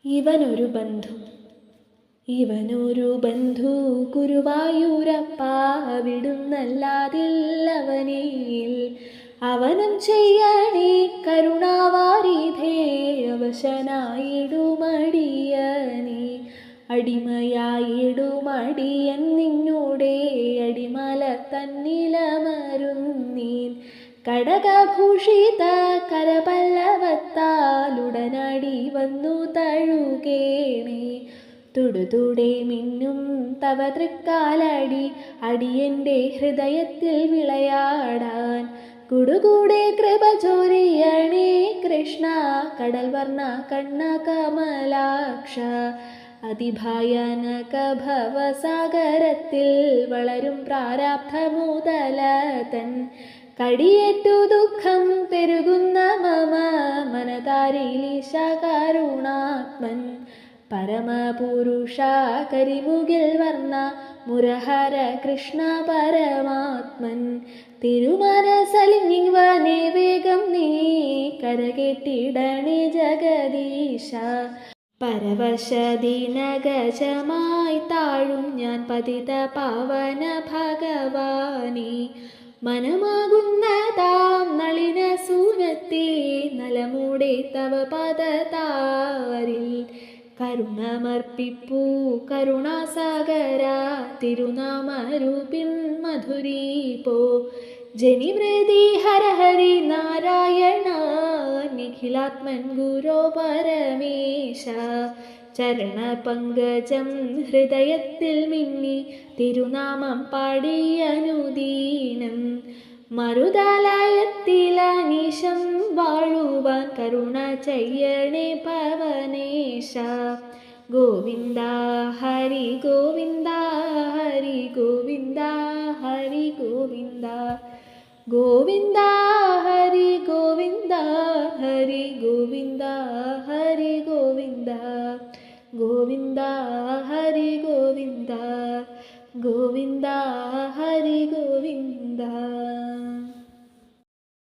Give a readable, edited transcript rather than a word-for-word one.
ഇവനൊരു ബന്ധു ഇവനൊരു ബന്ധു ഗുരുവായൂരപ്പ വിടുന്നല്ലാതില്ലവനിൽ അവനം ചെയ്യണേ കരുണാവാരിധേ അവശനായിടുമടിയനേ അടിമയായിടുമടിയൻ നിന്നോടെ അടിമല തന്നിലമരുന്നീൻ കടകഭൂഷിത കരപല്ലവത്താലുടനടി വന്നു തഴുകേണേ തുടുതുടെ മിന്നും തവ തൃക്കാലടി അടിയൻ്റെ ഹൃദയത്തിൽ വിളയാടാൻ കുടുകൂടെ കൃപ ചൊരിയണേ കൃഷ്ണ കടൽ വർണ്ണ കണ്ണ കമലാക്ഷ അതിഭയാനക ഭവസാഗരത്തിൽ വളരും പ്രാരാബ്ധമുതലതൻ കടിയേറ്റു ദുഃഖം പെരുകുന്ന മമ മനതാരിലീശ കരുണാത്മൻ പരമപുരുഷ കരിമുകിൽ വർണ്ണ മുരഹര കൃഷ്ണ പരമാത്മൻ തിരുമനസലിവനെ വേഗം നീ കരകെട്ടിടണേ ജഗദീശ പരവശദീനഗജമായി താഴും ഞാൻ പതിത പാവന ഭഗവാനേ മനമാകുന്നതാം നളിന സൂനത്തെ നലമൂടെ തവ പദതാരിൽ കരുണമർപ്പിപ്പൂ കരുണാസാഗര തിരുനാമരൂപിൻ മധുരീപോ ജനിമൃതി ഹര ഹരി നാരായണ നിഖിലാത്മൻ ഗുരോ പരമേശ ചരണപങ്കജം ഹൃദയത്തിൽ മിന്നി തിരുനാമം പാടിയനുദീനം മരുതാലയത്തിലനീശം വാഴുവാൻ കരുണ ചെയ്യണേ പവനേശ ഗോവിന്ദ ഹരി ഗോവിന്ദ ഹരി ഗോവിന്ദ ഹരി ഗോവിന്ദ ഗോവിന്ദ ഹരി ഗോവിന്ദ ഹരി ഗോവിന്ദ ഹരി ഗോവിന്ദ ഗോവിന്ദ ഹരി ഗോവിന്ദ ഗോവിന്ദ ഹരി ഗോവിന്ദ